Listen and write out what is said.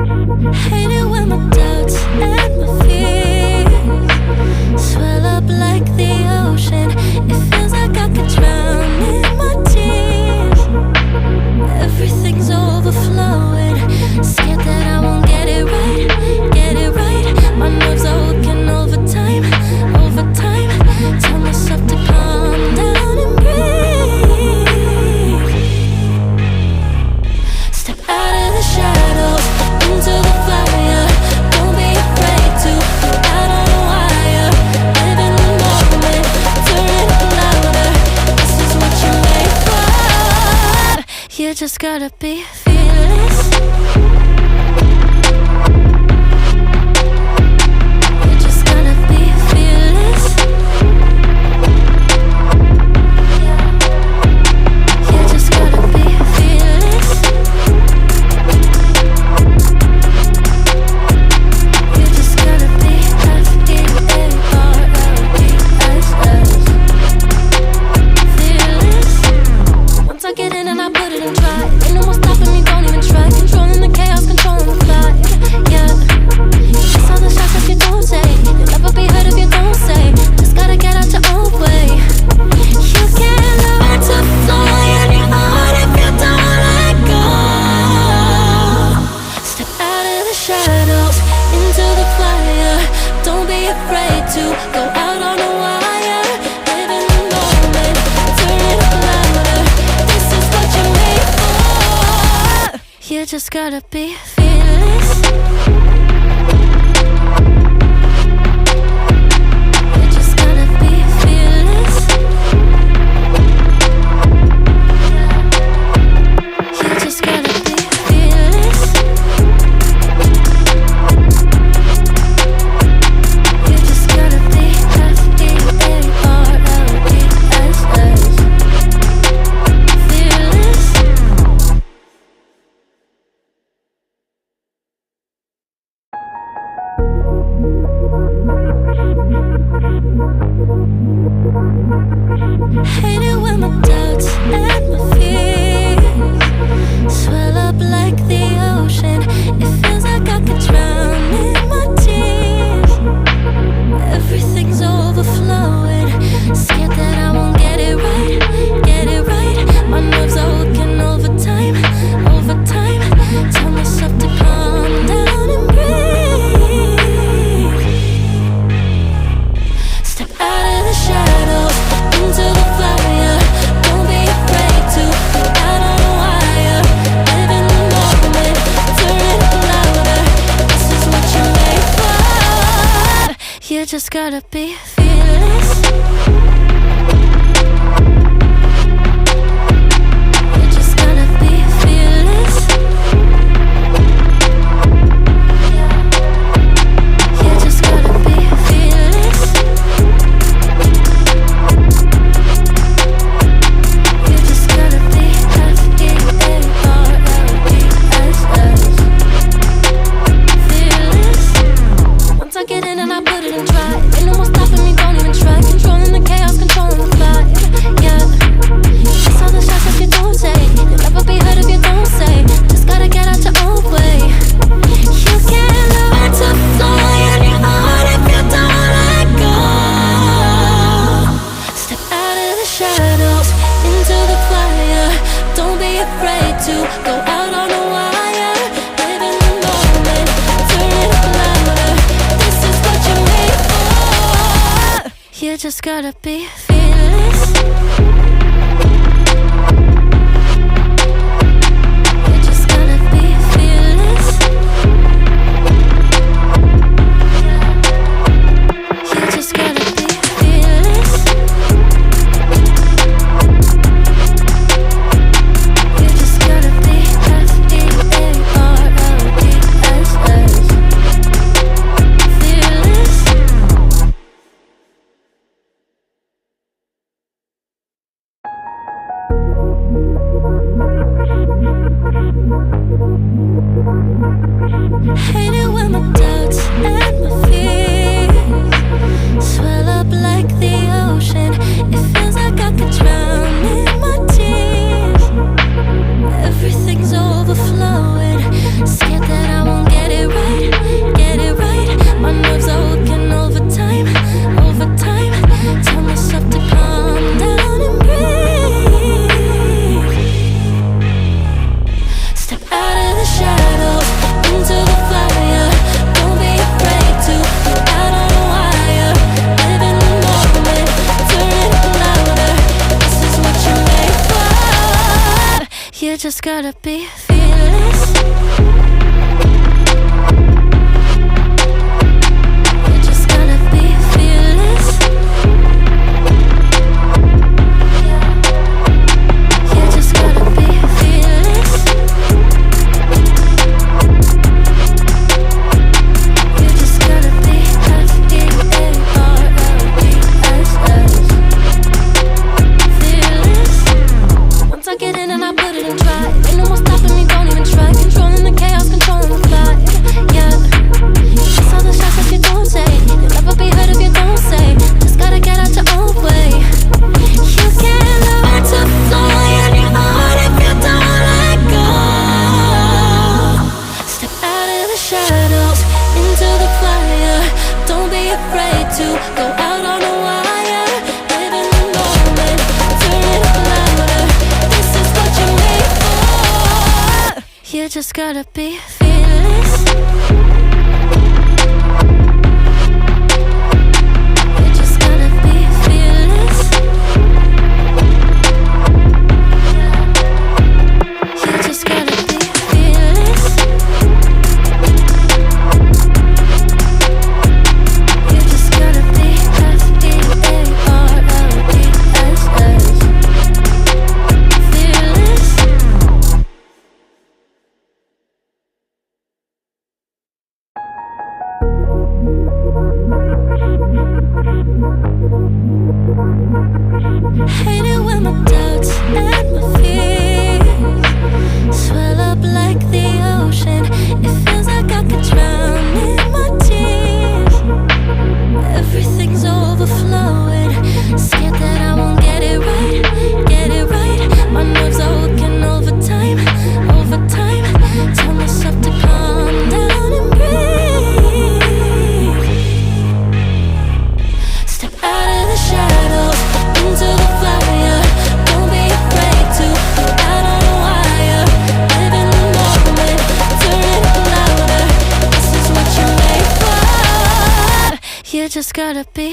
Hate it when my doubts and my fears swell up like the ocean. It feels like I could drown in my tears. Everything's overflowing. Scared that I won't get it right, get it right. My nerves are working overtime, overtime. Tell myself to calm down and breathe. Step out of the shadows into the fire. Don't be afraid to go out on a wire. Live in the moment, turn it up louder. This is what you're made for. You just gotta be fearless. You just gotta be fearless. You just gotta be fearless. You just gotta be fearless. Once I get in and I put it in try, ain't no more stopping me, don't even try. Controlling the chaos, controlling the vibe. Yeah, that's all the shots that you don't say. You'll never be heard if you don't say. Just gotta get out your own way. You can't learn to fly on your own if you don't let go. Step out of the shadows into the fire. Don't be afraid to go out on a wire. Live in the moment, turn it up louder. This is what you're made for. You just gotta be fearless. You just gotta be fearless. You just gotta be fearless. You just gotta be fearless. Hate it when my doubts and my fears swell up like the ocean. It feels like I could drown in my tears. Everything's overflowing. Scared that I won't get it right, get it right. My nerves are working overtime, overtime. Tell myself to calm down and breathe. Step out of the shadows into the fire. Don't be afraid to go out on a wire. Live in the moment, turn it up louder. This is what you're made for. You just gotta be fearless. You just gotta be fearless. You just gotta be fearless. You just gotta be fearless. Once I get in and I put it in try, ain't no more stopping me, don't even try. Controlling the chaos, controlling the vibe. Yeah, that's all the shots that you don't say. You'll never be heard if you don't say. Just gotta get out your own way. You can't learn to fly on your own if you don't let go. Step out of the shadows into the fire. Don't be afraid to go out on a wire. Live in the moment, turn it up louder. This is what you're made for. You just gotta be fearless. You just gotta be fearless. You just gotta be fearless. You just gotta be fearless. Hate it when my doubts and my fears swell up like the ocean. It feels like I could drown in my tears. Everything's overflowing. Scared that I won't get You just gotta be fearless. You just gotta be fearless. You just gotta be fearless. You just gotta be F-E-A-R-L-E-S-S. Fearless. Once I get in and I put it in try, ain't no more stopping me, don't even try. Controlling the chaos, controlling the flight. Yeah, it's all the shots that you don't take. You'll never be heard if you don't say. Just gotta get out your own way. You can't learn to fly anymore if you don't let go. Step out of the shadows, into the fire. Don't be afraid to go out on a wire. Live in the moment, turn it up louder. This is what you're made for. You just gotta be fearless. You just gotta be fearless. You just gotta be fearless. You just gotta be F-E-A-R-L-E-S-S. Fearless. Hate it when my doubts and my fears swell up like the ocean. It feels like I could drown in my tears. Everything's overflowing. Scared that I won't get it right, get it right. My nerves are working overtime, overtime. Tell myself to calm down and breathe. Step out of the shadows, into the fire. Don't be afraid to go out on a wire. Live in the moment, turn it up louder. This is what you're made for. You just gotta be